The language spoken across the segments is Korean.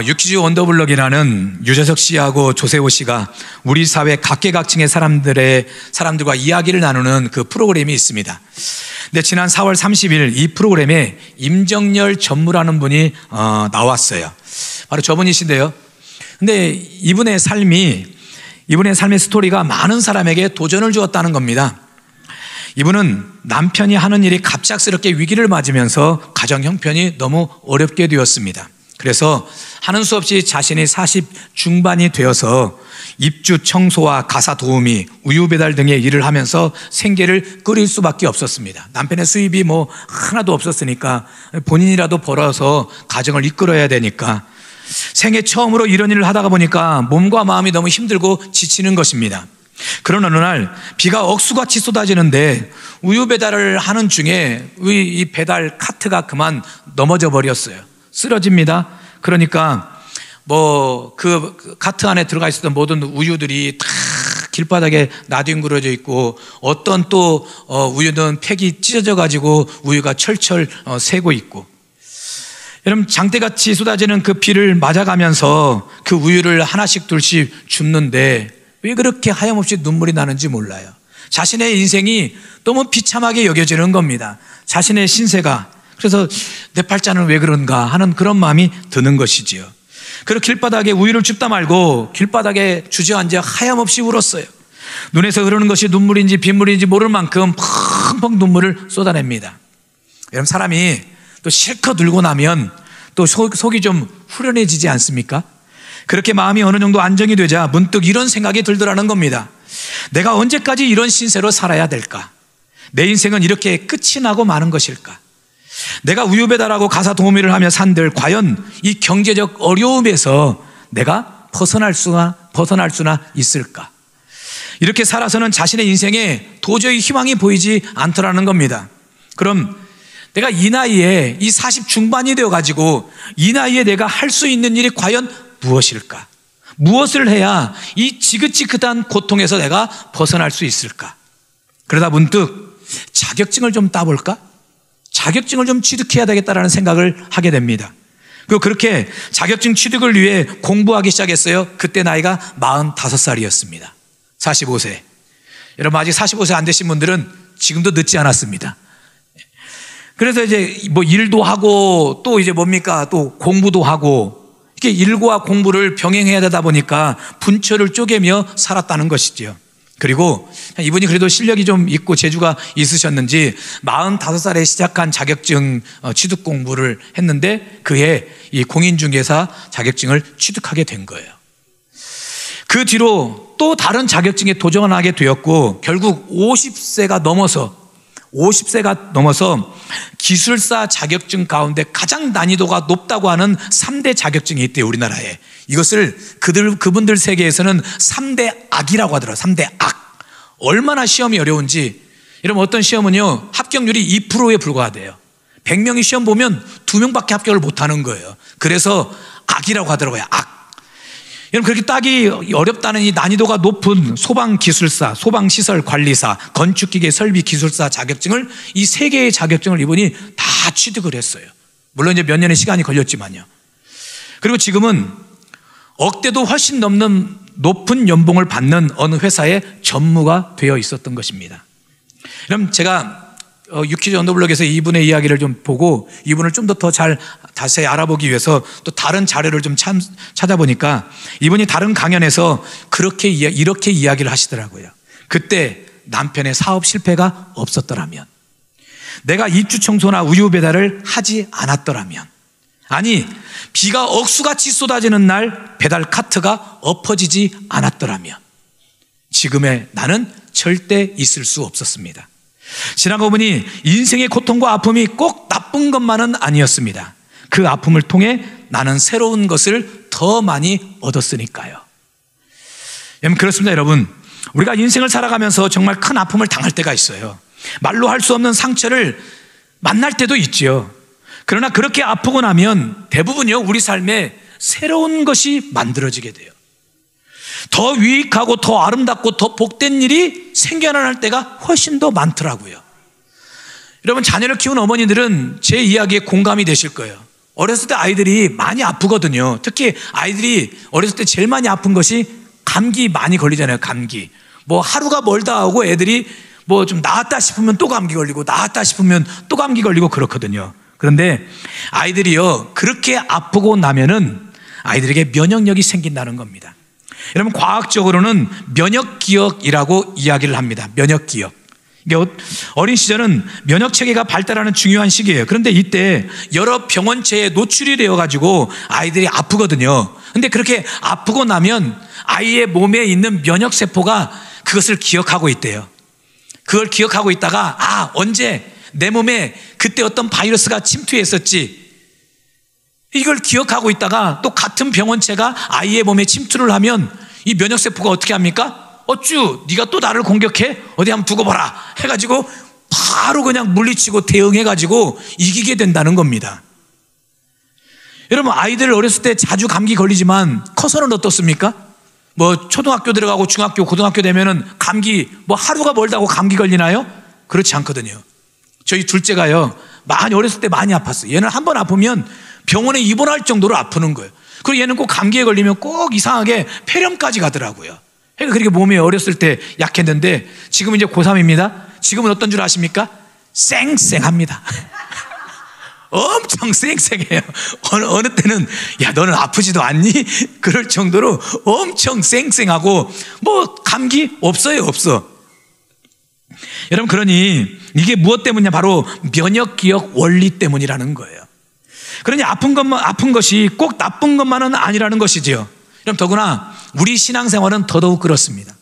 유퀴즈 원더블럭이라는 유재석 씨하고 조세호 씨가 우리 사회 각계각층의 사람들과 이야기를 나누는 그 프로그램이 있습니다. 근데 지난 4월 30일 이 프로그램에 임정열 전무라는 분이 나왔어요. 바로 저분이신데요. 근데 이분의 삶의 스토리가 많은 사람에게 도전을 주었다는 겁니다. 이분은 남편이 하는 일이 갑작스럽게 위기를 맞으면서 가정 형편이 너무 어렵게 되었습니다. 그래서 하는 수 없이 자신이 40 중반이 되어서 입주 청소와 가사 도우미, 우유 배달 등의 일을 하면서 생계를 끓일 수밖에 없었습니다. 남편의 수입이 하나도 없었으니까 본인이라도 벌어서 가정을 이끌어야 되니까 생애 처음으로 이런 일을 하다가 보니까 몸과 마음이 너무 힘들고 지치는 것입니다. 그런 어느 날 비가 억수같이 쏟아지는데 우유 배달을 하는 중에 이 배달 카트가 그만 넘어져 버렸어요. 쓰러집니다. 그러니까 그 카트 안에 들어가 있었던 모든 우유들이 다 길바닥에 나뒹굴어져 있고 어떤 또 우유는 팩이 찢어져 가지고 우유가 철철 새고 있고, 여러분 장대같이 쏟아지는 그 비를 맞아가면서 그 우유를 하나씩 둘씩 줍는데 왜 그렇게 하염없이 눈물이 나는지 몰라요. 자신의 인생이 너무 비참하게 여겨지는 겁니다. 자신의 신세가. 그래서 내 팔자는 왜 그런가 하는 그런 마음이 드는 것이지요. 그리고 길바닥에 우유를 줍다 말고 길바닥에 주저앉아 하염없이 울었어요. 눈에서 흐르는 것이 눈물인지 빗물인지 모를 만큼 펑펑 눈물을 쏟아냅니다. 여러분 사람이 또 실컷 울고 나면 또 속이 좀 후련해지지 않습니까? 그렇게 마음이 어느 정도 안정이 되자 문득 이런 생각이 들더라는 겁니다. 내가 언제까지 이런 신세로 살아야 될까? 내 인생은 이렇게 끝이 나고 마는 것일까? 내가 우유 배달하고 가사 도우미를 하며 산들 과연 이 경제적 어려움에서 내가 벗어날 수나 있을까? 이렇게 살아서는 자신의 인생에 도저히 희망이 보이지 않더라는 겁니다. 그럼 내가 이 나이에 이 40 중반이 되어가지고 이 나이에 내가 할 수 있는 일이 과연 무엇일까? 무엇을 해야 이 지긋지긋한 고통에서 내가 벗어날 수 있을까? 그러다 문득 자격증을 좀 따볼까? 자격증을 좀 취득해야 되겠다라는 생각을 하게 됩니다. 그리고 그렇게 자격증 취득을 위해 공부하기 시작했어요. 그때 나이가 45살이었습니다. 45세. 여러분 아직 45세 안 되신 분들은 지금도 늦지 않았습니다. 그래서 이제 일도 하고 또 이제 또 공부도 하고 이렇게 일과 공부를 병행해야 되다 보니까 분철을 쪼개며 살았다는 것이죠. 그리고 이분이 그래도 실력이 좀 있고 재주가 있으셨는지 45살에 시작한 자격증 취득 공부를 했는데 그해 이 공인중개사 자격증을 취득하게 된 거예요. 그 뒤로 또 다른 자격증에 도전하게 되었고 결국 50세가 넘어서 기술사 자격증 가운데 가장 난이도가 높다고 하는 3대 자격증이 있대요, 우리나라에. 이것을 그분들 세계에서는 3대 악이라고 하더라고요. 3대 악. 얼마나 시험이 어려운지. 여러분 어떤 시험은요 합격률이 2%에 불과하대요. 100명이 시험 보면 2명밖에 합격을 못하는 거예요. 그래서 악이라고 하더라고요. 악. 여러분 그렇게 따기 어렵다는 이 난이도가 높은 소방기술사, 소방시설관리사, 건축기계 설비기술사 자격증을 이 3개의 자격증을 이분이 다 취득을 했어요. 물론 이제 몇 년의 시간이 걸렸지만요. 그리고 지금은 억대도 훨씬 넘는 높은 연봉을 받는 어느 회사의 전무가 되어 있었던 것입니다. 그럼 제가 유퀴즈 언더블럭에서 이분의 이야기를 좀 보고 이분을 좀 더 잘 자세히 알아보기 위해서 또 다른 자료를 좀 찾아보니까 이분이 다른 강연에서 이렇게 이야기를 하시더라고요. 그때 남편의 사업 실패가 없었더라면, 내가 입주 청소나 우유 배달을 하지 않았더라면, 아니 비가 억수같이 쏟아지는 날 배달 카트가 엎어지지 않았더라면 지금의 나는 절대 있을 수 없었습니다. 지나고 보니 인생의 고통과 아픔이 꼭 나쁜 것만은 아니었습니다. 그 아픔을 통해 나는 새로운 것을 더 많이 얻었으니까요. 그렇습니다. 여러분 우리가 인생을 살아가면서 정말 큰 아픔을 당할 때가 있어요. 말로 할 수 없는 상처를 만날 때도 있죠. 그러나 그렇게 아프고 나면 대부분요 우리 삶에 새로운 것이 만들어지게 돼요. 더 유익하고 더 아름답고 더 복된 일이 생겨날 때가 훨씬 더 많더라고요. 여러분 자녀를 키운 어머니들은 제 이야기에 공감이 되실 거예요. 어렸을 때 아이들이 많이 아프거든요. 특히 아이들이 어렸을 때 제일 많이 아픈 것이 감기 많이 걸리잖아요. 감기. 뭐 하루가 멀다 하고 애들이 뭐 좀 나았다 싶으면 또 감기 걸리고 나았다 싶으면 또 감기 걸리고 그렇거든요. 그런데 아이들이요, 그렇게 아프고 나면은 아이들에게 면역력이 생긴다는 겁니다. 여러분, 과학적으로는 면역기억이라고 이야기를 합니다. 면역기억. 이게 어린 시절은 면역체계가 발달하는 중요한 시기예요. 그런데 이때 여러 병원체에 노출이 되어가지고 아이들이 아프거든요. 근데 그렇게 아프고 나면 아이의 몸에 있는 면역세포가 그것을 기억하고 있대요. 그걸 기억하고 있다가 언제 내 몸에 그때 어떤 바이러스가 침투했었지, 이걸 기억하고 있다가 또 같은 병원체가 아이의 몸에 침투를 하면 이 면역세포가 어떻게 합니까? 어쭈, 네가 또 나를 공격해? 어디 한번 두고 봐라 해가지고 바로 그냥 물리치고 대응해가지고 이기게 된다는 겁니다. 여러분, 아이들 어렸을 때 자주 감기 걸리지만 커서는 어떻습니까? 뭐 초등학교 들어가고 중학교, 고등학교 되면은 감기, 뭐 하루가 멀다고 감기 걸리나요? 그렇지 않거든요. 저희 둘째가요, 많이 어렸을 때 많이 아팠어요. 얘는 한번 아프면 병원에 입원할 정도로 아프는 거예요. 그리고 얘는 꼭 감기에 걸리면 꼭 이상하게 폐렴까지 가더라고요. 그러니까 그렇게 몸이 어렸을 때 약했는데 지금은 이제 고3입니다. 지금은 어떤 줄 아십니까? 쌩쌩합니다. 엄청 쌩쌩해요. 어느 때는 야, 너는 아프지도 않니? 그럴 정도로 엄청 쌩쌩하고 뭐 감기 없어요, 없어. 여러분, 그러니 이게 무엇 때문이냐? 바로 면역기억 원리 때문이라는 거예요. 그러니 아픈 것이 꼭 나쁜 것만은 아니라는 것이지요. 여러분, 더구나 우리 신앙생활은 더더욱 그렇습니다.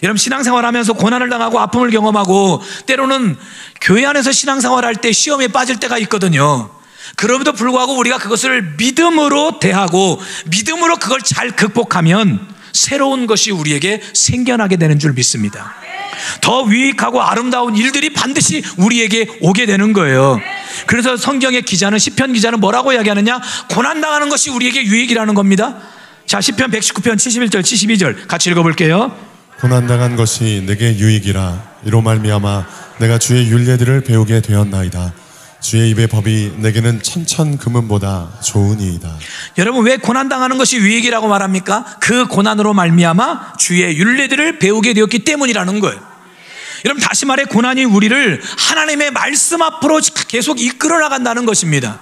여러분, 신앙생활하면서 고난을 당하고 아픔을 경험하고 때로는 교회 안에서 신앙생활할 때 시험에 빠질 때가 있거든요. 그럼에도 불구하고 우리가 그것을 믿음으로 대하고 믿음으로 그걸 잘 극복하면 새로운 것이 우리에게 생겨나게 되는 줄 믿습니다. 더 유익하고 아름다운 일들이 반드시 우리에게 오게 되는 거예요. 그래서 성경의 기자는, 시편 기자는 뭐라고 이야기하느냐? 고난당하는 것이 우리에게 유익이라는 겁니다. 자, 시편 119편 71절 72절 같이 읽어볼게요. 고난당한 것이 내게 유익이라. 이로 말미암아 내가 주의 율례들을 배우게 되었나이다. 주의 입의 법이 내게는 천천 금은보다 좋으니이다. 여러분, 왜 고난당하는 것이 유익이라고 말합니까? 그 고난으로 말미암아 주의 율례들을 배우게 되었기 때문이라는 거예요. 여러분, 다시 말해 고난이 우리를 하나님의 말씀 앞으로 계속 이끌어 나간다는 것입니다.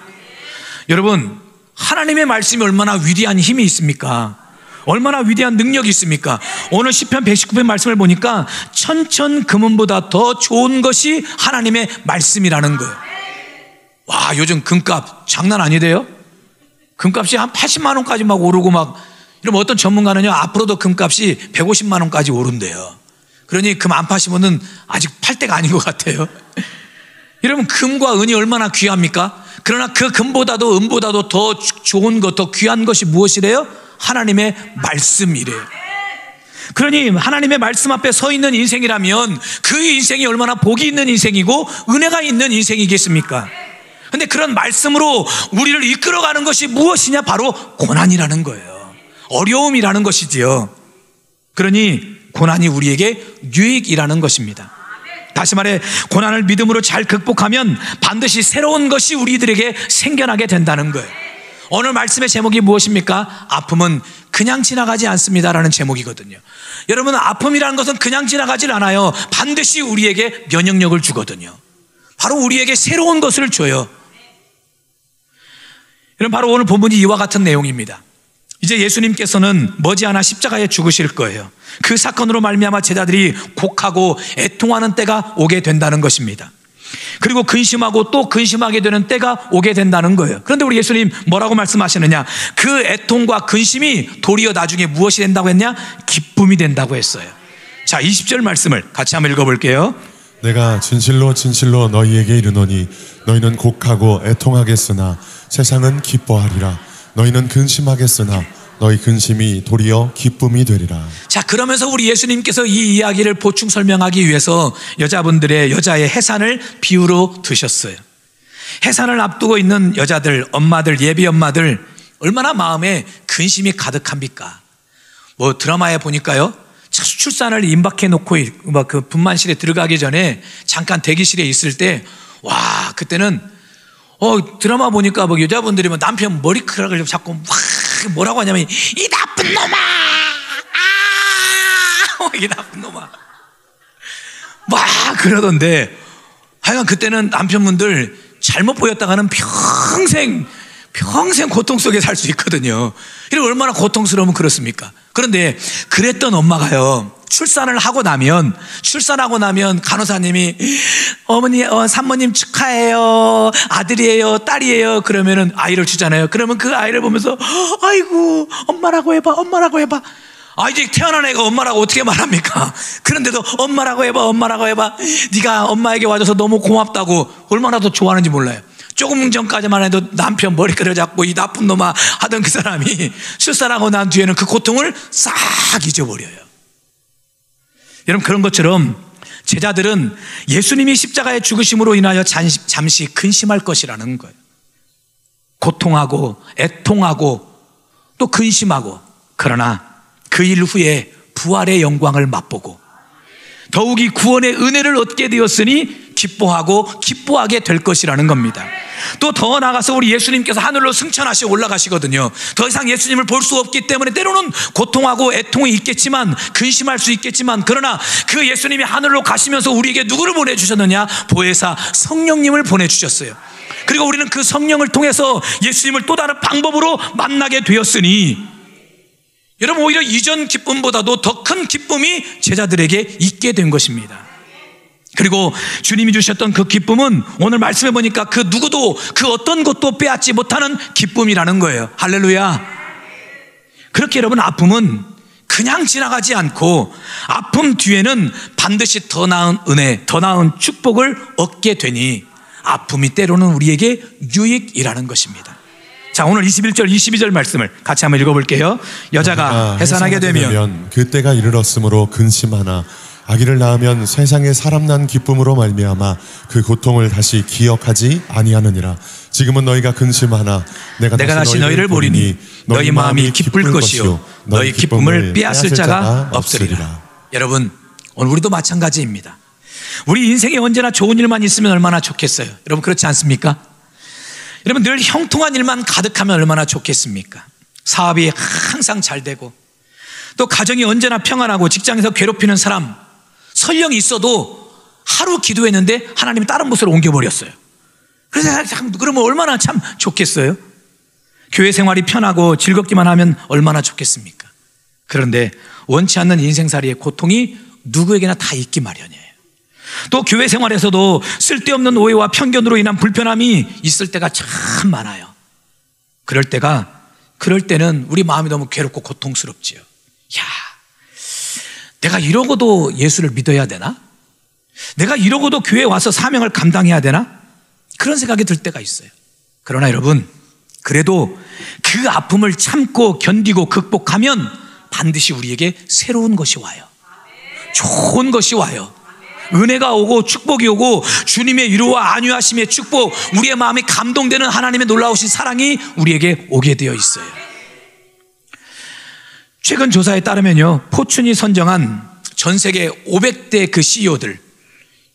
여러분, 하나님의 말씀이 얼마나 위대한 힘이 있습니까? 얼마나 위대한 능력이 있습니까? 오늘 시편 119편 말씀을 보니까 천천 금은보다 더 좋은 것이 하나님의 말씀이라는 거예요. 와, 요즘 금값 장난 아니대요. 금값이 한 80만 원까지 막 오르고 막, 이러면 어떤 전문가는요, 앞으로도 금값이 150만 원까지 오른대요. 그러니 금 안 파시면은 아직 팔 때가 아닌 것 같아요. 여러분, 금과 은이 얼마나 귀합니까? 그러나 그 금보다도 은보다도 더 좋은 것, 더 귀한 것이 무엇이래요? 하나님의 말씀이래요. 그러니 하나님의 말씀 앞에 서 있는 인생이라면 그 인생이 얼마나 복이 있는 인생이고 은혜가 있는 인생이겠습니까? 근데 그런 말씀으로 우리를 이끌어가는 것이 무엇이냐? 바로 고난이라는 거예요. 어려움이라는 것이지요. 그러니 고난이 우리에게 유익이라는 것입니다. 다시 말해 고난을 믿음으로 잘 극복하면 반드시 새로운 것이 우리들에게 생겨나게 된다는 거예요. 오늘 말씀의 제목이 무엇입니까? 아픔은 그냥 지나가지 않습니다라는 제목이거든요. 여러분, 아픔이라는 것은 그냥 지나가질 않아요. 반드시 우리에게 면역력을 주거든요. 바로 우리에게 새로운 것을 줘요. 여러분, 바로 오늘 본문이 이와 같은 내용입니다. 이제 예수님께서는 머지않아 십자가에 죽으실 거예요. 그 사건으로 말미암아 제자들이 곡하고 애통하는 때가 오게 된다는 것입니다. 그리고 근심하고 또 근심하게 되는 때가 오게 된다는 거예요. 그런데 우리 예수님 뭐라고 말씀하시느냐? 그 애통과 근심이 도리어 나중에 무엇이 된다고 했냐? 기쁨이 된다고 했어요. 자, 20절 말씀을 같이 한번 읽어볼게요. 내가 진실로 진실로 너희에게 이르노니 너희는 곡하고 애통하겠으나 세상은 기뻐하리라. 너희는 근심하겠으나 너희 근심이 도리어 기쁨이 되리라. 자, 그러면서 우리 예수님께서 이 이야기를 보충 설명하기 위해서 여자의 해산을 비유로 드셨어요. 해산을 앞두고 있는 여자들, 엄마들, 예비 엄마들 얼마나 마음에 근심이 가득합니까? 뭐 드라마에 보니까요, 출산을 임박해 놓고 그 분만실에 들어가기 전에 잠깐 대기실에 있을 때, 와, 그때는 드라마 보니까 뭐 여자분들이 뭐 남편 머리카락을 자꾸 막 뭐라고 하냐면 이 나쁜 놈아! 이 나쁜 놈아! 막 그러던데 하여간 그때는 남편분들 잘못 보였다가는 평생 고통 속에 살 수 있거든요. 이게 얼마나 고통스러우면 그렇습니까? 그런데 그랬던 엄마가요, 출산하고 나면 간호사님이 어머니, 산모님 축하해요. 아들이에요, 딸이에요. 그러면은 아이를 주잖아요. 그러면 그 아이를 보면서 아이고, 엄마라고 해봐. 이제 태어난 애가 엄마라고 어떻게 말합니까? 그런데도 엄마라고 해봐. 네가 엄마에게 와줘서 너무 고맙다고 얼마나 더 좋아하는지 몰라요. 조금 전까지만 해도 남편 머리카락을 잡고 이 나쁜 놈아 하던 그 사람이 출산하고 난 뒤에는 그 고통을 싹 잊어버려요. 여러분, 그런 것처럼 제자들은 예수님이 십자가에 죽으심으로 인하여 잠시 근심할 것이라는 거예요. 고통하고 애통하고 또 근심하고, 그러나 그 일 후에 부활의 영광을 맛보고 더욱이 구원의 은혜를 얻게 되었으니 기뻐하게 될 것이라는 겁니다. 또 더 나아가서 우리 예수님께서 하늘로 승천하시고 올라가시거든요. 더 이상 예수님을 볼 수 없기 때문에 때로는 고통하고 애통이 있겠지만, 근심할 수 있겠지만, 그러나 그 예수님이 하늘로 가시면서 우리에게 누구를 보내주셨느냐? 보혜사 성령님을 보내주셨어요. 그리고 우리는 그 성령을 통해서 예수님을 또 다른 방법으로 만나게 되었으니, 여러분, 오히려 이전 기쁨보다도 더 큰 기쁨이 제자들에게 있게 된 것입니다. 그리고 주님이 주셨던 그 기쁨은 오늘 말씀해 보니까 그 누구도 그 어떤 것도 빼앗지 못하는 기쁨이라는 거예요. 할렐루야. 그렇게 여러분, 아픔은 그냥 지나가지 않고 아픔 뒤에는 반드시 더 나은 은혜, 더 나은 축복을 얻게 되니 아픔이 때로는 우리에게 유익이라는 것입니다. 자, 오늘 21절 22절 말씀을 같이 한번 읽어볼게요. 여자가 해산하게 되면 그때가 이르렀으므로 근심하나 아기를 낳으면 세상에 사람 난 기쁨으로 말미암아 그 고통을 다시 기억하지 아니하느니라. 지금은 너희가 근심하나 내가 다시 너희를 보리니 너희 마음이 기쁠 것이요 너희 기쁨을 빼앗을 자가 없으리라. 여러분, 오늘 우리도 마찬가지입니다. 우리 인생에 언제나 좋은 일만 있으면 얼마나 좋겠어요. 여러분, 그렇지 않습니까? 여러분, 늘 형통한 일만 가득하면 얼마나 좋겠습니까? 사업이 항상 잘 되고, 또 가정이 언제나 평안하고, 직장에서 괴롭히는 사람 설령 있어도 하루 기도했는데 하나님이 다른 곳으로 옮겨버렸어요. 그래서 그러면 얼마나 참 좋겠어요? 교회 생활이 편하고 즐겁기만 하면 얼마나 좋겠습니까? 그런데 원치 않는 인생살이의 고통이 누구에게나 다 있기 마련이에요. 또 교회 생활에서도 쓸데없는 오해와 편견으로 인한 불편함이 있을 때가 참 많아요. 그럴 때는 우리 마음이 너무 괴롭고 고통스럽지요. 내가 이러고도 예수를 믿어야 되나? 내가 이러고도 교회에 와서 사명을 감당해야 되나? 그런 생각이 들 때가 있어요. 그러나 여러분, 그래도 그 아픔을 참고 견디고 극복하면 반드시 우리에게 새로운 것이 와요. 좋은 것이 와요. 은혜가 오고 축복이 오고 주님의 위로와 안위하심의 축복, 우리의 마음이 감동되는 하나님의 놀라우신 사랑이 우리에게 오게 되어 있어요. 최근 조사에 따르면요, 포춘이 선정한 전 세계 500대 그 CEO들,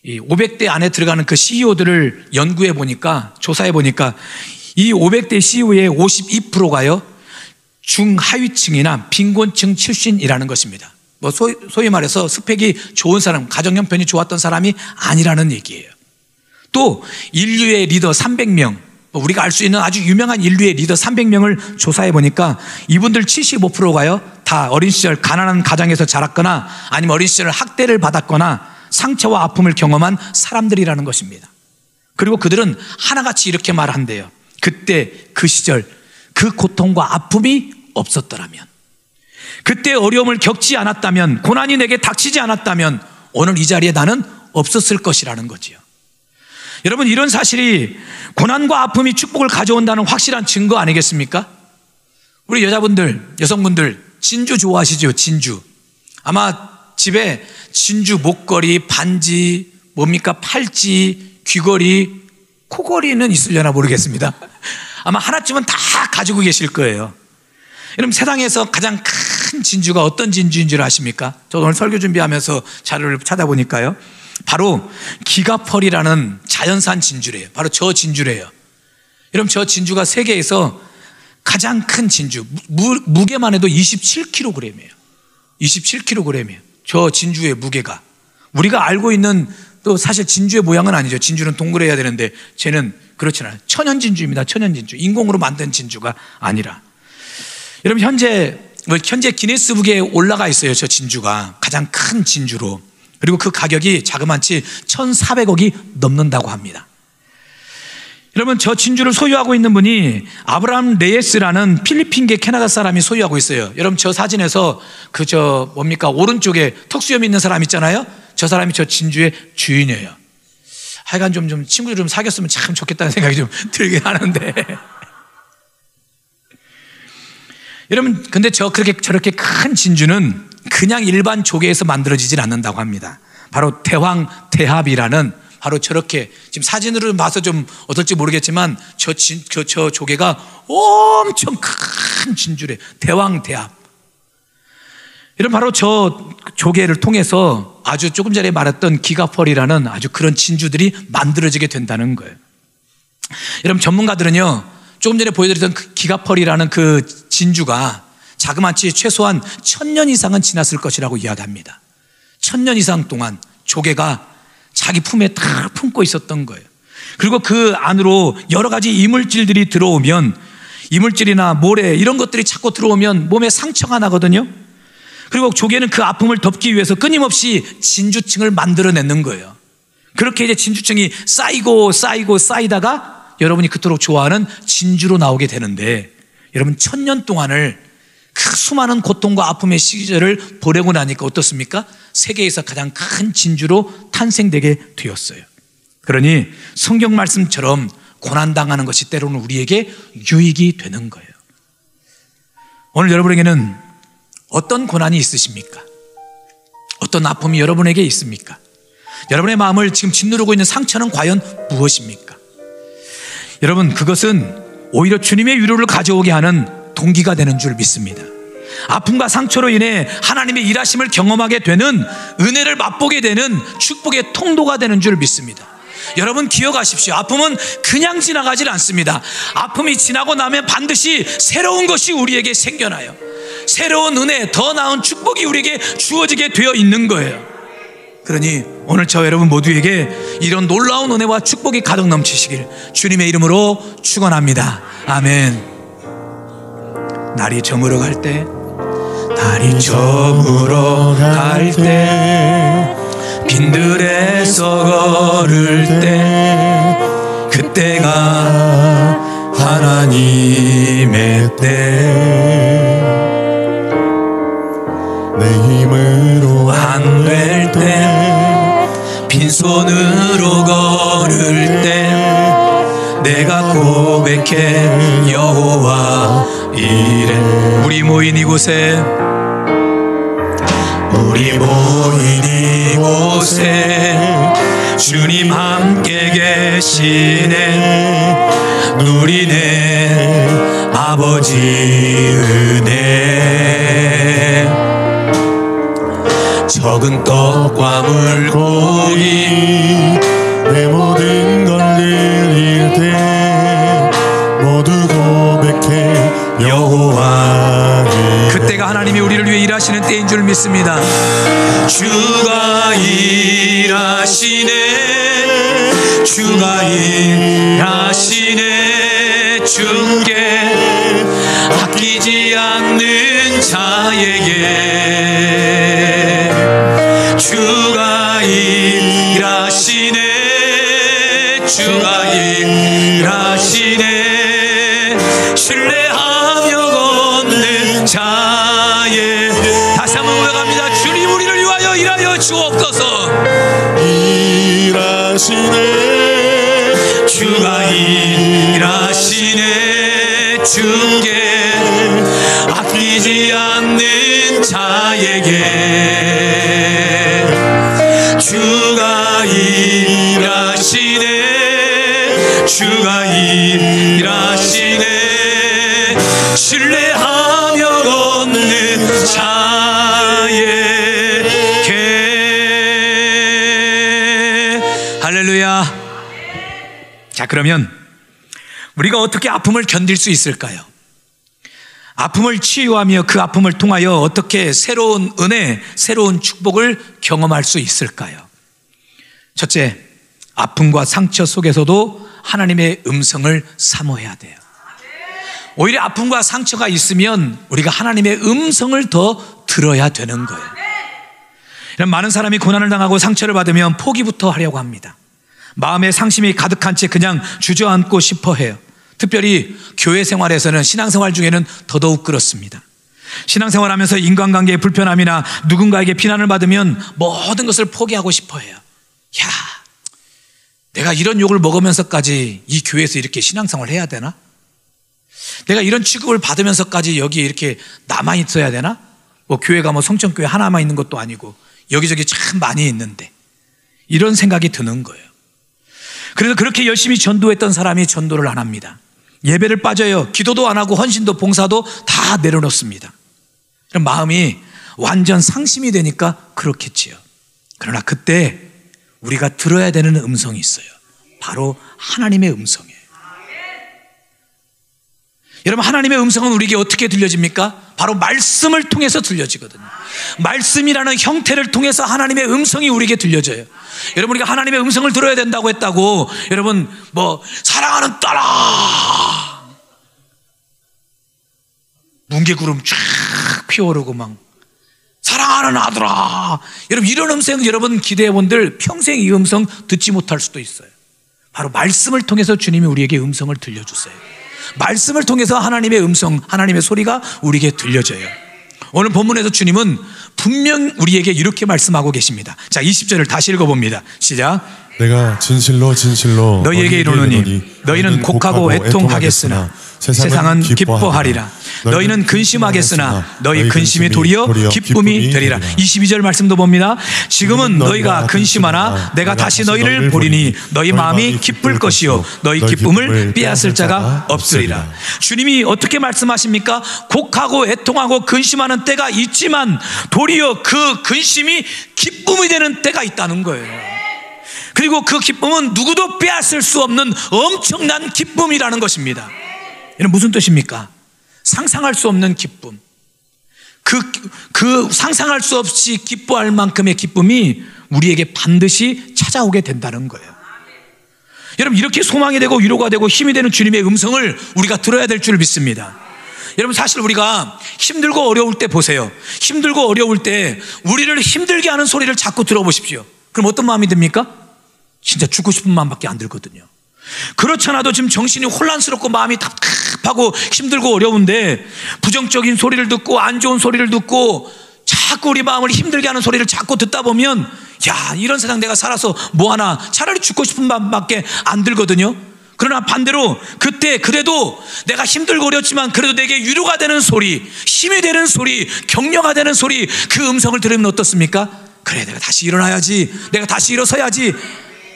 이 500대 안에 들어가는 그 CEO들을 연구해 보니까, 조사해 보니까 이 500대 CEO의 52%가요 중하위층이나 빈곤층 출신이라는 것입니다. 뭐 소위 말해서 스펙이 좋은 사람, 가정 형편이 좋았던 사람이 아니라는 얘기예요. 또 인류의 리더 300명, 우리가 알 수 있는 아주 유명한 인류의 리더 300명을 조사해 보니까 이분들 75%가요 다 어린 시절 가난한 가정에서 자랐거나 아니면 어린 시절 학대를 받았거나 상처와 아픔을 경험한 사람들이라는 것입니다. 그리고 그들은 하나같이 이렇게 말한대요. 그때 그 시절 그 고통과 아픔이 없었더라면, 그때 어려움을 겪지 않았다면, 고난이 내게 닥치지 않았다면 오늘 이 자리에 나는 없었을 것이라는 거지요. 여러분, 이런 사실이 고난과 아픔이 축복을 가져온다는 확실한 증거 아니겠습니까? 우리 여자분들, 여성분들 진주 좋아하시죠? 진주. 아마 집에 진주 목걸이, 반지, 뭡니까? 팔찌, 귀걸이, 코걸이는 있으려나 모르겠습니다. 아마 하나쯤은 다 가지고 계실 거예요. 여러분, 세상에서 가장 큰 진주가 어떤 진주인 줄 아십니까? 저 오늘 설교 준비하면서 자료를 찾아보니까요, 바로 기가펄이라는 자연산 진주래요. 바로 저 진주래요. 여러분, 저 진주가 세계에서 가장 큰 진주, 무게만 해도 27kg이에요. 27kg이에요. 저 진주의 무게가. 우리가 알고 있는, 또 사실 진주의 모양은 아니죠. 진주는 동그래야 되는데 쟤는 그렇지 않아요. 천연진주입니다. 천연진주. 인공으로 만든 진주가 아니라. 여러분, 현재 기네스북에 올라가 있어요. 저 진주가 가장 큰 진주로. 그리고 그 가격이 자그마치 1,400억이 넘는다고 합니다. 여러분, 저 진주를 소유하고 있는 분이 아브라함 레예스라는 필리핀계 캐나다 사람이 소유하고 있어요. 여러분, 저 사진에서 오른쪽에 턱수염 있는 사람 있잖아요. 저 사람이 저 진주의 주인이에요. 하여간 좀 친구들 좀 사귀었으면 참 좋겠다는 생각이 좀 들긴 하는데. 여러분, 근데 저렇게 큰 진주는 그냥 일반 조개에서 만들어지질 않는다고 합니다. 바로 대왕대합이라는, 바로 저렇게, 지금 사진으로 봐서 좀 어떨지 모르겠지만 저 조개가 엄청 큰 진주래. 대왕대합. 여러분, 바로 저 조개를 통해서 아주 조금 전에 말했던 기가펄이라는 아주 그런 진주들이 만들어지게 된다는 거예요. 여러분, 전문가들은요, 조금 전에 보여드렸던 그 기가펄이라는 그 진주가 자그마치 최소한 1000년 이상은 지났을 것이라고 이야기합니다. 1000년 이상 동안 조개가 자기 품에 다 품고 있었던 거예요. 그리고 그 안으로 여러 가지 이물질들이 들어오면, 이물질이나 모래 이런 것들이 자꾸 들어오면 몸에 상처가 나거든요. 그리고 조개는 그 아픔을 덮기 위해서 끊임없이 진주층을 만들어내는 거예요. 그렇게 이제 진주층이 쌓이다가 여러분이 그토록 좋아하는 진주로 나오게 되는데, 여러분, 1000년 동안을 그 수많은 고통과 아픔의 시절을 보내고 나니까 어떻습니까? 세계에서 가장 큰 진주로 탄생되게 되었어요. 그러니 성경 말씀처럼 고난당하는 것이 때로는 우리에게 유익이 되는 거예요. 오늘 여러분에게는 어떤 고난이 있으십니까? 어떤 아픔이 여러분에게 있습니까? 여러분의 마음을 지금 짓누르고 있는 상처는 과연 무엇입니까? 여러분, 그것은 오히려 주님의 위로를 가져오게 하는 동기가 되는 줄 믿습니다. 아픔과 상처로 인해 하나님의 일하심을 경험하게 되는, 은혜를 맛보게 되는 축복의 통로가 되는 줄 믿습니다. 여러분, 기억하십시오. 아픔은 그냥 지나가질 않습니다. 아픔이 지나고 나면 반드시 새로운 것이 우리에게 생겨나요. 새로운 은혜, 더 나은 축복이 우리에게 주어지게 되어 있는 거예요. 그러니 오늘 저 여러분 모두에게 이런 놀라운 은혜와 축복이 가득 넘치시길 주님의 이름으로 축원합니다. 아멘. 날이 저물어 갈 때, 빈들에서 걸을 때, 그때가 하나님의 때, 내 힘으로 안 될 때, 빈손으로 걸을 때, 내가 고백해 여호와 이래. 우리 모인 이곳에 주님 함께 계시네. 누리네 아버지 은혜. 적은 떡과 물고기 내 모든 걸 드릴 때 모두 고백해 여호와. 그때가 하나님이 우리를 위해 일하시는 때인 줄 믿습니다. 주가 일하시네, 주가 일하시네. 주께 아끼지 않는 자에게 주가 일하시네, 주가 일하시네. 신뢰하며 걷는 자에. 다시 한번 올라갑니다. 주님, 우리를 위하여 일하여 주옵소서. 일하시네, 주가 일하시네. 주께 아끼지 않는 자에게 주가 일하시네, 주가 일하시네. 신뢰하며 걷는 자에게. 할렐루야. 자, 그러면 우리가 어떻게 아픔을 견딜 수 있을까요? 아픔을 치유하며 그 아픔을 통하여 어떻게 새로운 은혜, 새로운 축복을 경험할 수 있을까요? 첫째, 아픔과 상처 속에서도 하나님의 음성을 사모해야 돼요. 오히려 아픔과 상처가 있으면 우리가 하나님의 음성을 더 들어야 되는 거예요. 많은 사람이 고난을 당하고 상처를 받으면 포기부터 하려고 합니다. 마음에 상심이 가득한 채 그냥 주저앉고 싶어 해요. 특별히 교회 생활에서는, 신앙생활 중에는 더더욱 그렇습니다. 신앙생활하면서 인간관계의 불편함이나 누군가에게 비난을 받으면 모든 것을 포기하고 싶어 해요. 야, 내가 이런 욕을 먹으면서까지 이 교회에서 이렇게 신앙생활 해야 되나? 내가 이런 취급을 받으면서까지 여기에 이렇게 남아있어야 되나? 뭐 교회가 뭐 성천교회 하나만 있는 것도 아니고 여기저기 참 많이 있는데, 이런 생각이 드는 거예요. 그래서 그렇게 열심히 전도했던 사람이 전도를 안 합니다. 예배를 빠져요. 기도도 안 하고 헌신도 봉사도 다 내려놓습니다. 그럼 마음이 완전 상심이 되니까 그렇겠지요. 그러나 그때 우리가 들어야 되는 음성이 있어요. 바로 하나님의 음성이에요. 여러분, 하나님의 음성은 우리에게 어떻게 들려집니까? 바로 말씀을 통해서 들려지거든요. 말씀이라는 형태를 통해서 하나님의 음성이 우리에게 들려져요. 여러분, 우리가 하나님의 음성을 들어야 된다고 했다고, 여러분 뭐 사랑하는 딸아, 뭉게구름 쫙 피어오르고 막 사랑하는 아들아, 여러분 이런 음성 여러분 기대해본들 평생 이 음성 듣지 못할 수도 있어요. 바로 말씀을 통해서 주님이 우리에게 음성을 들려주세요. 말씀을 통해서 하나님의 음성, 하나님의 소리가 우리에게 들려져요. 오늘 본문에서 주님은 분명 우리에게 이렇게 말씀하고 계십니다. 자, 20절을 다시 읽어봅니다. 시작. 내가 진실로 진실로 너희에게 이르노니 너희는 곡하고 애통하겠으나 세상은 기뻐하리라. 너희는 근심하겠으나 너희 근심이 도리어 기쁨이 되리라. 22절 말씀도 봅니다. 지금은 너희가 근심하나 내가 다시 너희를 보리니 너희 마음이 기쁠 것이요 너희 기쁨을 빼앗을 자가 없으리라. 주님이 어떻게 말씀하십니까? 곡하고 애통하고 근심하는 때가 있지만 도리어 그 근심이 기쁨이 되는 때가 있다는 거예요. 그리고 그 기쁨은 누구도 빼앗을 수 없는 엄청난 기쁨이라는 것입니다. 이는 무슨 뜻입니까? 상상할 수 없는 기쁨. 그 상상할 수 없이 기뻐할 만큼의 기쁨이 우리에게 반드시 찾아오게 된다는 거예요. 여러분, 이렇게 소망이 되고 위로가 되고 힘이 되는 주님의 음성을 우리가 들어야 될 줄 믿습니다. 여러분, 사실 우리가 힘들고 어려울 때 보세요. 힘들고 어려울 때 우리를 힘들게 하는 소리를 자꾸 들어보십시오. 그럼 어떤 마음이 듭니까? 진짜 죽고 싶은 마음밖에 안 들거든요. 그렇잖아도 지금 정신이 혼란스럽고 마음이 답답하고 힘들고 어려운데 부정적인 소리를 듣고 안 좋은 소리를 듣고 자꾸 우리 마음을 힘들게 하는 소리를 자꾸 듣다 보면, 야, 이런 세상 내가 살아서 뭐하나, 차라리 죽고 싶은 마음밖에 안 들거든요. 그러나 반대로 그때 그래도 내가 힘들고 어렵지만 그래도 내게 위로가 되는 소리, 힘이 되는 소리, 격려가 되는 소리, 그 음성을 들으면 어떻습니까? 그래, 내가 다시 일어나야지, 내가 다시 일어서야지,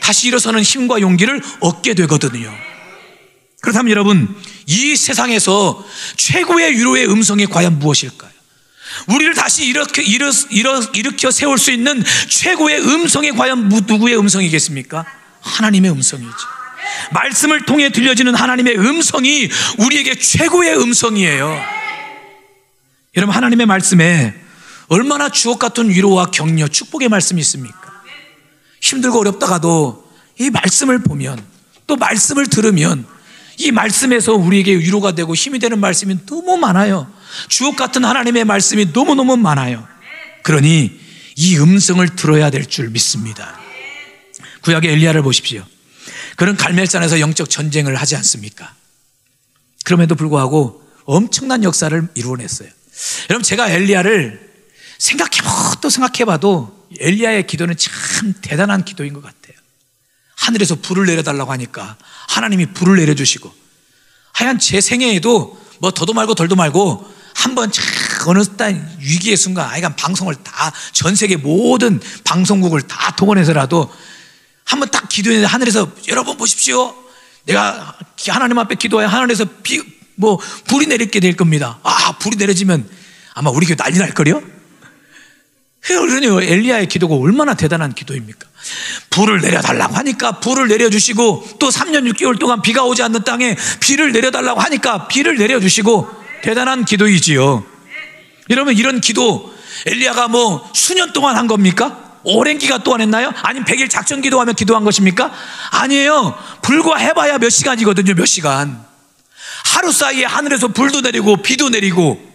다시 일어서는 힘과 용기를 얻게 되거든요. 그렇다면 여러분, 이 세상에서 최고의 위로의 음성이 과연 무엇일까요? 우리를 다시 일으켜 세울 수 있는 최고의 음성이 과연 누구의 음성이겠습니까? 하나님의 음성이죠. 말씀을 통해 들려지는 하나님의 음성이 우리에게 최고의 음성이에요. 여러분, 하나님의 말씀에 얼마나 주옥 같은 위로와 격려, 축복의 말씀이 있습니까? 힘들고 어렵다가도 이 말씀을 보면, 또 말씀을 들으면 이 말씀에서 우리에게 위로가 되고 힘이 되는 말씀이 너무 많아요. 주옥 같은 하나님의 말씀이 너무너무 많아요. 그러니 이 음성을 들어야 될 줄 믿습니다. 구약의 엘리야를 보십시오. 그는 갈멜산에서 영적 전쟁을 하지 않습니까? 그럼에도 불구하고 엄청난 역사를 이루어냈어요. 여러분, 제가 엘리야를 생각해봐도 엘리야의 기도는 참 대단한 기도인 것 같아요. 하늘에서 불을 내려달라고 하니까 하나님이 불을 내려주시고, 하여간 제 생애에도 뭐 더도 말고 덜도 말고 한번 어느 날 위기의 순간, 하여간 방송을 다, 전 세계 모든 방송국을 다 동원해서라도 한번 딱 기도했는데, 하늘에서 여러분 보십시오, 내가 하나님 앞에 기도해 하늘에서 불이 내리게 될 겁니다. 아, 불이 내려지면 아마 우리 교회 난리 날 거요. 그러니까 엘리야의 기도가 얼마나 대단한 기도입니까? 불을 내려달라고 하니까 불을 내려주시고, 또 3년 6개월 동안 비가 오지 않는 땅에 비를 내려달라고 하니까 비를 내려주시고, 대단한 기도이지요. 여러분, 이런 기도 엘리야가 뭐 수년 동안 한 겁니까? 오랜 기간 동안 했나요? 아니면 100일 작전 기도하며 기도한 것입니까? 아니에요. 불과 해봐야 몇 시간이거든요. 몇 시간. 하루 사이에 하늘에서 불도 내리고 비도 내리고,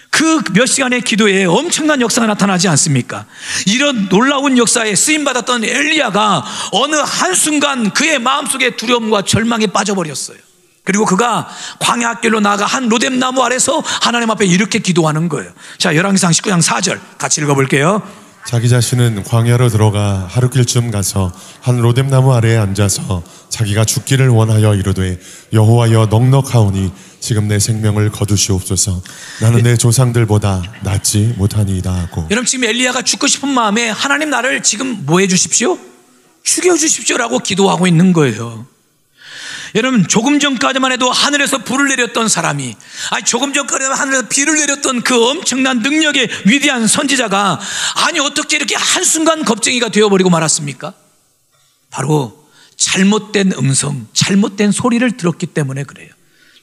그 몇 시간의 기도에 엄청난 역사가 나타나지 않습니까? 이런 놀라운 역사에 쓰임받았던 엘리야가 어느 한순간 그의 마음속에 두려움과 절망에 빠져버렸어요. 그리고 그가 광야길로 나아가 한 로뎀나무 아래서 하나님 앞에 이렇게 기도하는 거예요. 자, 열왕기상 19장 4절 같이 읽어볼게요. 자기 자신은 광야로 들어가 하루길쯤 가서 한 로뎀나무 아래에 앉아서 자기가 죽기를 원하여 이르되 여호와여 넉넉하오니 지금 내 생명을 거두시옵소서. 나는 내 조상들보다 낫지 못하니이다 하고. 여러분, 지금 엘리야가 죽고 싶은 마음에 하나님 나를 지금 뭐 해주십시오? 죽여주십시오라고 기도하고 있는 거예요. 여러분, 조금 전까지만 해도 하늘에서 불을 내렸던 사람이, 아니 조금 전까지만 하늘에서 비를 내렸던 그 엄청난 능력의 위대한 선지자가, 아니 어떻게 이렇게 한순간 겁쟁이가 되어버리고 말았습니까? 바로 잘못된 음성, 잘못된 소리를 들었기 때문에 그래요.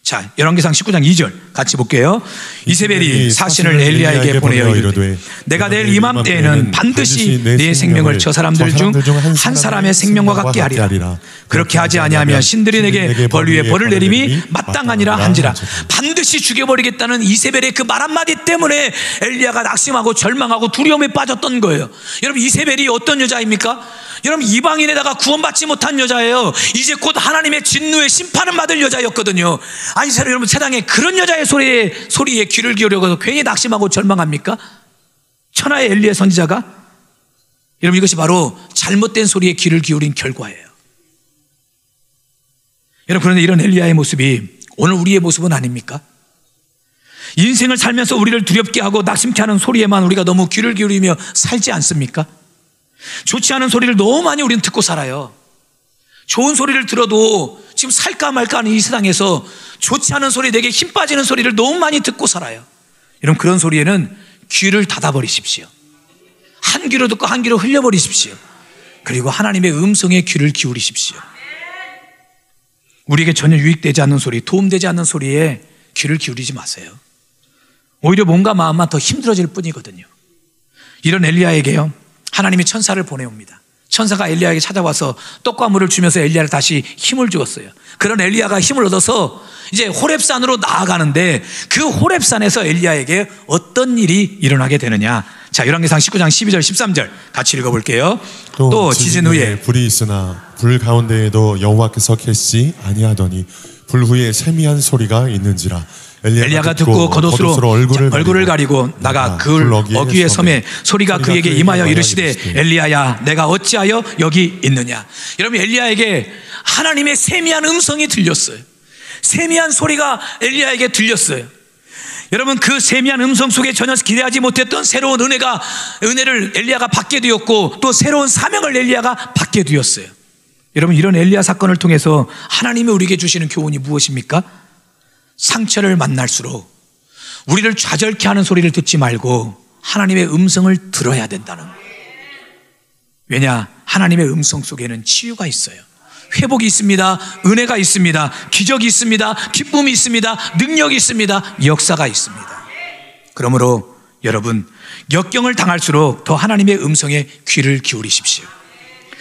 자, 열왕기상 19장 2절 같이 볼게요. 이세벨이 사신을 엘리야에게 보내어 이르되 내가 내일 이맘때에는 반드시 네 생명을 저 사람들 중 한 사람의 생명과 같게 하리라. 그렇게 하지 아니하면 신들이 내게 벌 위에 벌을 내림이 마땅하니라 한지라. 반드시 죽여버리겠다는 이세벨의 그 말 한마디 때문에 엘리야가 낙심하고 절망하고 두려움에 빠졌던 거예요. 여러분, 이세벨이 어떤 여자입니까? 여러분, 이방인에다가 구원받지 못한 여자예요. 이제 곧 하나님의 진노의 심판을 받을 여자였거든요. 아니 여러분, 세상에 그런 여자의 소리에 귀를 기울여서 괜히 낙심하고 절망합니까? 천하의 엘리야 선지자가? 여러분, 이것이 바로 잘못된 소리에 귀를 기울인 결과예요. 여러분, 그런데 이런 엘리야의 모습이 오늘 우리의 모습은 아닙니까? 인생을 살면서 우리를 두렵게 하고 낙심케 하는 소리에만 우리가 너무 귀를 기울이며 살지 않습니까? 좋지 않은 소리를 너무 많이 우리는 듣고 살아요. 좋은 소리를 들어도 지금 살까 말까 하는 이 세상에서 좋지 않은 소리, 내게 힘 빠지는 소리를 너무 많이 듣고 살아요. 여러분, 그런 소리에는 귀를 닫아버리십시오. 한 귀로 듣고 한 귀로 흘려버리십시오. 그리고 하나님의 음성에 귀를 기울이십시오. 우리에게 전혀 유익되지 않는 소리, 도움되지 않는 소리에 귀를 기울이지 마세요. 오히려 몸과 마음만 더 힘들어질 뿐이거든요. 이런 엘리야에게요, 하나님이 천사를 보내옵니다. 천사가 엘리야에게 찾아와서 떡과 물을 주면서 엘리야를 다시 힘을 주었어요. 그런 엘리야가 힘을 얻어서 이제 호렙산으로 나아가는데, 그 호렙산에서 엘리야에게 어떤 일이 일어나게 되느냐. 자, 열왕기상 19장 12절 13절 같이 읽어볼게요. 또 지진 후에 불이 있으나 불 가운데에도 여호와께서 계시지 아니하더니 불 후에 세미한 소리가 있는지라. 엘리야가 듣고 겉옷으로 얼굴을 가리고 나가 그 어귀의 섬에 소리가 그에게 임하여 이르시되 엘리야야, 내가 어찌하여 여기 있느냐. 여러분, 엘리야에게 하나님의 세미한 음성이 들렸어요. 세미한 소리가 엘리야에게 들렸어요. 여러분, 그 세미한 음성 속에 전혀 기대하지 못했던 새로운 은혜를 엘리야가 받게 되었고, 또 새로운 사명을 엘리야가 받게 되었어요. 여러분, 이런 엘리야 사건을 통해서 하나님이 우리에게 주시는 교훈이 무엇입니까? 상처를 만날수록 우리를 좌절케 하는 소리를 듣지 말고 하나님의 음성을 들어야 된다는 거예요. 왜냐? 하나님의 음성 속에는 치유가 있어요. 회복이 있습니다. 은혜가 있습니다. 기적이 있습니다. 기쁨이 있습니다. 능력이 있습니다. 역사가 있습니다. 그러므로 여러분, 역경을 당할수록 더 하나님의 음성에 귀를 기울이십시오.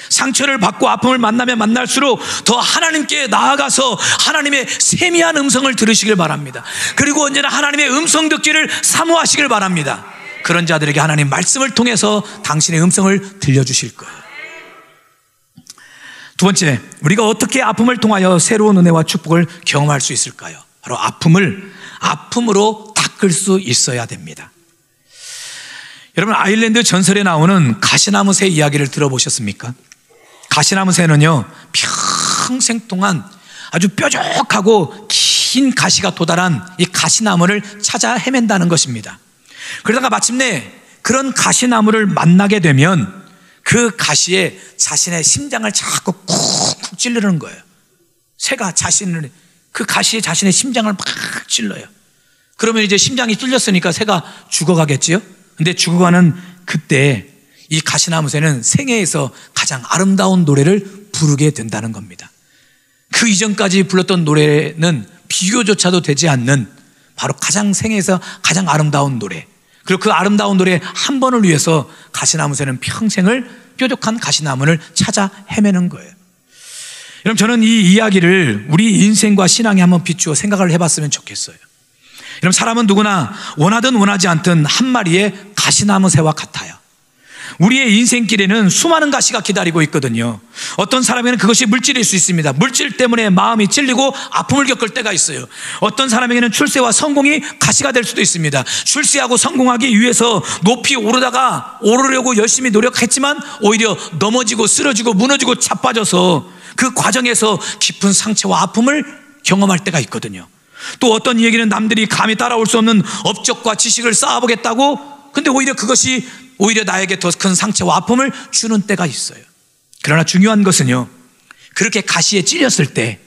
상처를 받고 아픔을 만나면 만날수록 더 하나님께 나아가서 하나님의 세미한 음성을 들으시길 바랍니다. 그리고 언제나 하나님의 음성 듣기를 사모하시길 바랍니다. 그런 자들에게 하나님 말씀을 통해서 당신의 음성을 들려주실 거예요. 두 번째, 우리가 어떻게 아픔을 통하여 새로운 은혜와 축복을 경험할 수 있을까요? 바로 아픔으로 닦을 수 있어야 됩니다. 여러분, 아일랜드 전설에 나오는 가시나무 새 이야기를 들어보셨습니까? 가시나무 새는요, 평생 동안 아주 뾰족하고 긴 가시가 도달한 이 가시나무를 찾아 헤맨다는 것입니다. 그러다가 마침내 그런 가시나무를 만나게 되면 그 가시에 자신의 심장을 자꾸 쿡쿡 찌르는 거예요. 새가 그 가시에 자신의 심장을 막 찔러요. 그러면 이제 심장이 뚫렸으니까 새가 죽어가겠지요? 근데 죽어가는 그때 이 가시나무새는 생애에서 가장 아름다운 노래를 부르게 된다는 겁니다. 그 이전까지 불렀던 노래는 비교조차도 되지 않는 바로 생애에서 가장 아름다운 노래, 그리고 그 아름다운 노래 한 번을 위해서 가시나무새는 평생을 뾰족한 가시나무를 찾아 헤매는 거예요. 여러분, 저는 이 이야기를 우리 인생과 신앙에 한번 비추어 생각을 해봤으면 좋겠어요. 여러분, 사람은 누구나 원하든 원하지 않든 한 마리의 가시나무새와 같아요. 우리의 인생길에는 수많은 가시가 기다리고 있거든요. 어떤 사람에게는 그것이 물질일 수 있습니다. 물질 때문에 마음이 찔리고 아픔을 겪을 때가 있어요. 어떤 사람에게는 출세와 성공이 가시가 될 수도 있습니다. 출세하고 성공하기 위해서 높이 오르려고 열심히 노력했지만 오히려 넘어지고 쓰러지고 무너지고 자빠져서 그 과정에서 깊은 상처와 아픔을 경험할 때가 있거든요. 또 어떤 얘기는 남들이 감히 따라올 수 없는 업적과 지식을 쌓아보겠다고, 근데 오히려 그것이 나에게 더 큰 상처와 아픔을 주는 때가 있어요. 그러나 중요한 것은요, 그렇게 가시에 찔렸을 때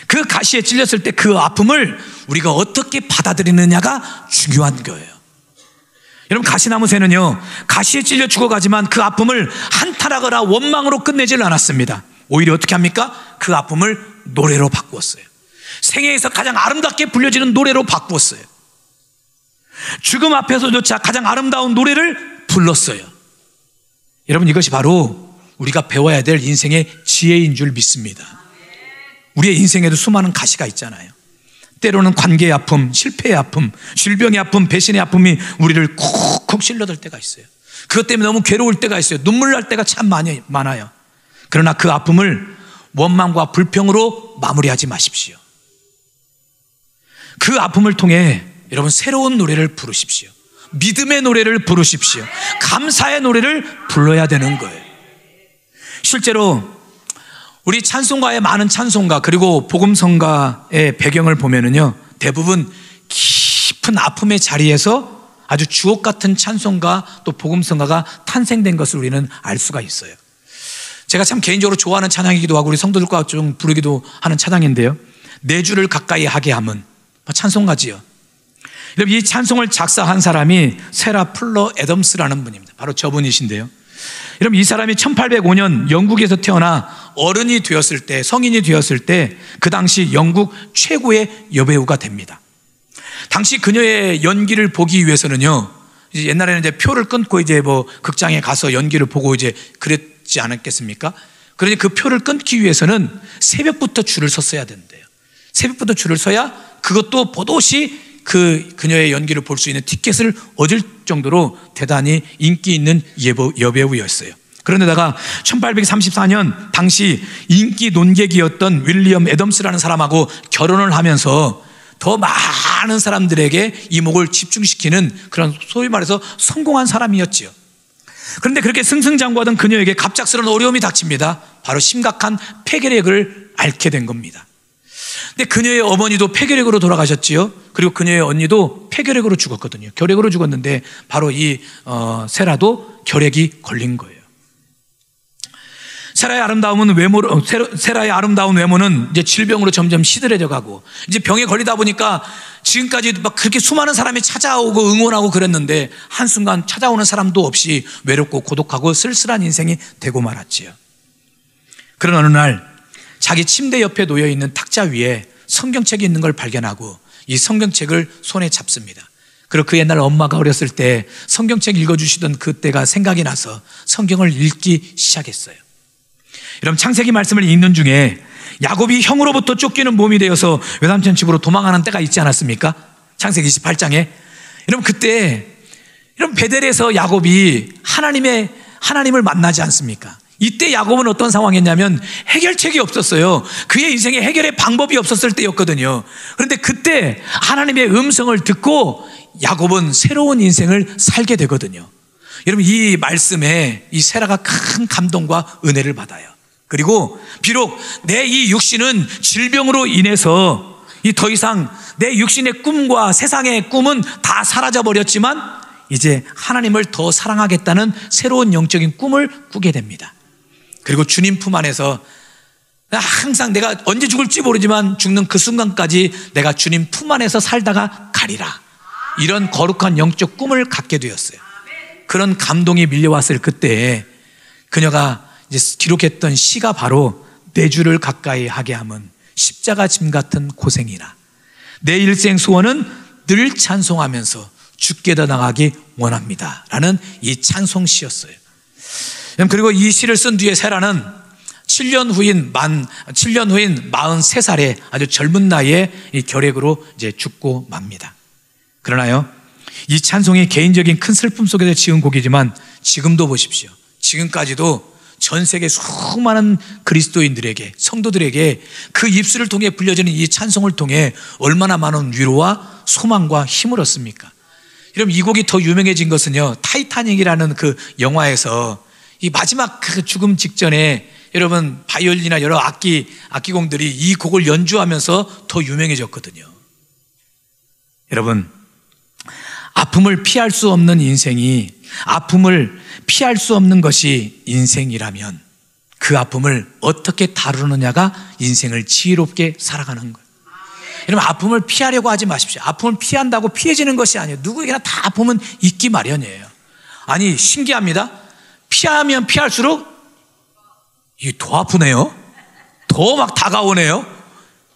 그 아픔을 우리가 어떻게 받아들이느냐가 중요한 거예요. 여러분, 가시나무새는요, 가시에 찔려 죽어가지만 그 아픔을 한탄하거나 원망으로 끝내질 않았습니다. 오히려 어떻게 합니까? 그 아픔을 노래로 바꾸었어요. 생애에서 가장 아름답게 불려지는 노래로 바꾸었어요. 죽음 앞에서조차 가장 아름다운 노래를 불렀어요. 여러분, 이것이 바로 우리가 배워야 될 인생의 지혜인 줄 믿습니다. 우리의 인생에도 수많은 가시가 있잖아요. 때로는 관계의 아픔, 실패의 아픔, 질병의 아픔, 배신의 아픔이 우리를 콕콕 찔러들 때가 있어요. 그것 때문에 너무 괴로울 때가 있어요. 눈물 날 때가 참 많아요. 그러나 그 아픔을 원망과 불평으로 마무리하지 마십시오. 그 아픔을 통해 여러분, 새로운 노래를 부르십시오. 믿음의 노래를 부르십시오. 감사의 노래를 불러야 되는 거예요. 실제로 우리 찬송가의 많은 찬송가, 그리고 복음성가의 배경을 보면은요, 대부분 깊은 아픔의 자리에서 아주 주옥 같은 찬송가, 또 복음성가가 탄생된 것을 우리는 알 수가 있어요. 제가 참 개인적으로 좋아하는 찬양이기도 하고 우리 성도들과 좀 부르기도 하는 찬양인데요, 내 주를 가까이 하게 함은 찬송가지요. 여러분, 이 찬송을 작사한 사람이 세라 플러 애덤스라는 분입니다. 바로 저분이신데요, 여러분, 이 사람이 1805년 영국에서 태어나 어른이 되었을 때, 성인이 되었을 때 그 당시 영국 최고의 여배우가 됩니다. 당시 그녀의 연기를 보기 위해서는요, 이제 옛날에는 이제 표를 끊고 이제 극장에 가서 연기를 보고 이제 그랬지 않았겠습니까? 그러니 그 표를 끊기 위해서는 새벽부터 줄을 섰어야 된대요. 새벽부터 줄을 서야 그것도 보도시 그녀의 연기를 볼 수 있는 티켓을 얻을 정도로 대단히 인기 있는 여배우였어요. 그런데다가 1834년 당시 인기 논객이었던 윌리엄 애덤스라는 사람하고 결혼을 하면서 더 많은 사람들에게 이목을 집중시키는 그런, 소위 말해서 성공한 사람이었지요. 그런데 그렇게 승승장구하던 그녀에게 갑작스러운 어려움이 닥칩니다. 바로 심각한 폐결핵을 앓게 된 겁니다. 근데 그녀의 어머니도 폐결핵으로 돌아가셨지요. 그리고 그녀의 언니도 폐결핵으로 죽었거든요. 결핵으로 죽었는데 바로 이 세라도 결핵이 걸린 거예요. 세라의 아름다운 외모는 이제 질병으로 점점 시들해져 가고, 이제 병에 걸리다 보니까 지금까지 막 그렇게 수많은 사람이 찾아오고 응원하고 그랬는데 한순간 찾아오는 사람도 없이 외롭고 고독하고 쓸쓸한 인생이 되고 말았지요. 그런 어느 날 자기 침대 옆에 놓여 있는 탁자 위에 성경책이 있는 걸 발견하고 이 성경책을 손에 잡습니다. 그리고 그 옛날 엄마가 어렸을 때 성경책 읽어주시던 그때가 생각이 나서 성경을 읽기 시작했어요. 여러분, 창세기 말씀을 읽는 중에 야곱이 형으로부터 쫓기는 몸이 되어서 외삼촌 집으로 도망가는 때가 있지 않았습니까? 창세기 28장에. 여러분, 그때 여러분, 베델에서 야곱이 하나님을 만나지 않습니까? 이때 야곱은 어떤 상황이었냐면 해결책이 없었어요. 그의 인생에 해결의 방법이 없었을 때였거든요. 그런데 그때 하나님의 음성을 듣고 야곱은 새로운 인생을 살게 되거든요. 여러분, 이 말씀에 이 세라가 큰 감동과 은혜를 받아요. 그리고 비록 내 이 육신은 질병으로 인해서 더 이상 내 육신의 꿈과 세상의 꿈은 다 사라져 버렸지만 이제 하나님을 더 사랑하겠다는 새로운 영적인 꿈을 꾸게 됩니다. 그리고 주님 품 안에서 항상 내가 언제 죽을지 모르지만 죽는 그 순간까지 내가 주님 품 안에서 살다가 가리라, 이런 거룩한 영적 꿈을 갖게 되었어요. 그런 감동이 밀려왔을 그때에 그녀가 이제 기록했던 시가 바로 내 주를 가까이 하게 함은 십자가 짐 같은 고생이라. 내 일생 소원은 늘 찬송하면서 주께 더 나가기 원합니다 라는 이 찬송시였어요. 그리고 이 시를 쓴 뒤에 세라는 7년 후인 43살에 아주 젊은 나이에 이 결핵으로 이제 죽고 맙니다. 그러나요, 이 찬송이 개인적인 큰 슬픔 속에서 지은 곡이지만 지금도 보십시오. 지금까지도 전 세계 수많은 그리스도인들에게, 성도들에게 그 입술을 통해 불려지는 이 찬송을 통해 얼마나 많은 위로와 소망과 힘을 얻습니까? 여러분, 이 곡이 더 유명해진 것은요, 타이타닉이라는 그 영화에서 이 마지막 그 죽음 직전에 여러분 바이올린이나 여러 악기공들이 이 곡을 연주하면서 더 유명해졌거든요. 여러분, 아픔을 피할 수 없는 인생이, 아픔을 피할 수 없는 것이 인생이라면 그 아픔을 어떻게 다루느냐가 인생을 지혜롭게 살아가는 거예요. 여러분, 아픔을 피하려고 하지 마십시오. 아픔을 피한다고 피해지는 것이 아니에요. 누구에게나 다 아픔은 있기 마련이에요. 아니, 신기합니다. 피하면 피할수록 이게 더 아프네요. 더 막 다가오네요.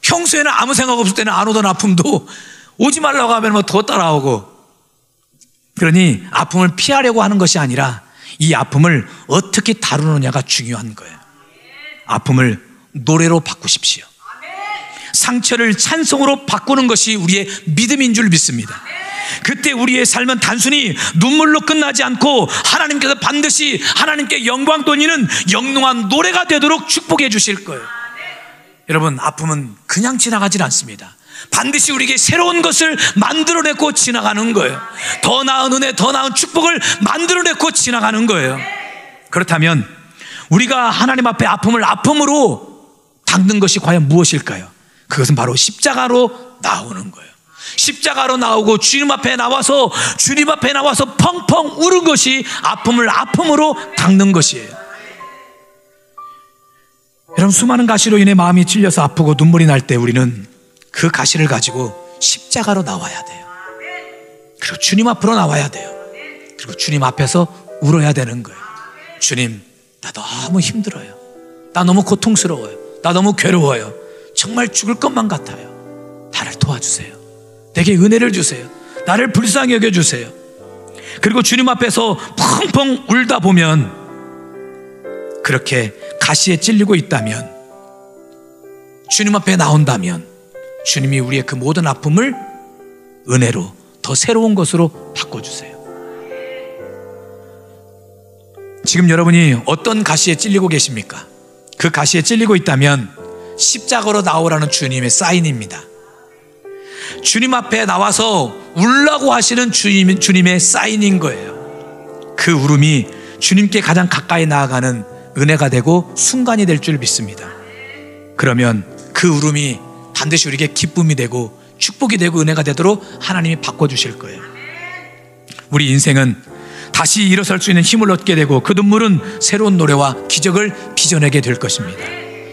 평소에는 아무 생각 없을 때는 안 오던 아픔도 오지 말라고 하면 뭐 더 따라오고. 그러니 아픔을 피하려고 하는 것이 아니라 이 아픔을 어떻게 다루느냐가 중요한 거예요. 아픔을 노래로 바꾸십시오. 상처를 찬송으로 바꾸는 것이 우리의 믿음인 줄 믿습니다. 그때 우리의 삶은 단순히 눈물로 끝나지 않고 하나님께서 반드시 하나님께 영광 돌리는 영롱한 노래가 되도록 축복해 주실 거예요. 여러분, 아픔은 그냥 지나가질 않습니다. 반드시 우리에게 새로운 것을 만들어내고 지나가는 거예요. 더 나은 은혜, 더 나은 축복을 만들어내고 지나가는 거예요. 그렇다면 우리가 하나님 앞에 아픔을 아픔으로 닦는 것이 과연 무엇일까요? 그것은 바로 십자가로 나오는 거예요. 십자가로 나오고 주님 앞에 나와서 펑펑 우는 것이 아픔을 아픔으로 닦는 것이에요. 여러분, 수많은 가시로 인해 마음이 찔려서 아프고 눈물이 날 때 우리는 그 가시를 가지고 십자가로 나와야 돼요. 그리고 주님 앞으로 나와야 돼요. 그리고 주님 앞에서 울어야 되는 거예요. 주님, 나 너무 힘들어요. 나 너무 고통스러워요. 나 너무 괴로워요. 정말 죽을 것만 같아요. 나를 도와주세요. 내게 은혜를 주세요. 나를 불쌍히 여겨주세요. 그리고 주님 앞에서 펑펑 울다 보면, 그렇게 가시에 찔리고 있다면, 주님 앞에 나온다면 주님이 우리의 그 모든 아픔을 은혜로 더 새로운 것으로 바꿔주세요. 지금 여러분이 어떤 가시에 찔리고 계십니까? 그 가시에 찔리고 있다면 십자가로 나오라는 주님의 사인입니다. 주님 앞에 나와서 울라고 하시는 주님의 사인인 거예요. 그 울음이 주님께 가장 가까이 나아가는 은혜가 되고 순간이 될 줄 믿습니다. 그러면 그 울음이 반드시 우리에게 기쁨이 되고 축복이 되고 은혜가 되도록 하나님이 바꿔주실 거예요. 우리 인생은 다시 일어설 수 있는 힘을 얻게 되고 그 눈물은 새로운 노래와 기적을 빚어내게 될 것입니다.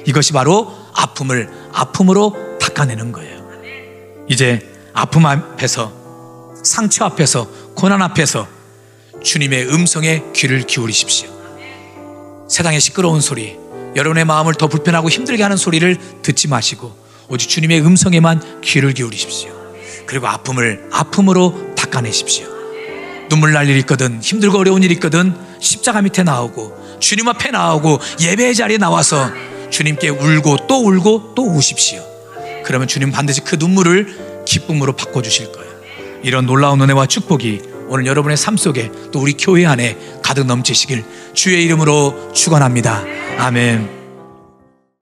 이것이 바로 아픔을 아픔으로 닦아내는 거예요. 이제 아픔 앞에서, 상처 앞에서, 고난 앞에서 주님의 음성에 귀를 기울이십시오. 세상의 시끄러운 소리, 여러분의 마음을 더 불편하고 힘들게 하는 소리를 듣지 마시고 오직 주님의 음성에만 귀를 기울이십시오. 그리고 아픔을 아픔으로 닦아내십시오. 눈물 날 일이 있거든, 힘들고 어려운 일이 있거든 십자가 밑에 나오고 주님 앞에 나오고 예배의 자리에 나와서 주님께 울고 또 우십시오. 그러면 주님 반드시 그 눈물을 기쁨으로 바꿔주실 거예요. 이런 놀라운 은혜와 축복이 오늘 여러분의 삶 속에 또 우리 교회 안에 가득 넘치시길 주의 이름으로 축원합니다. 아멘.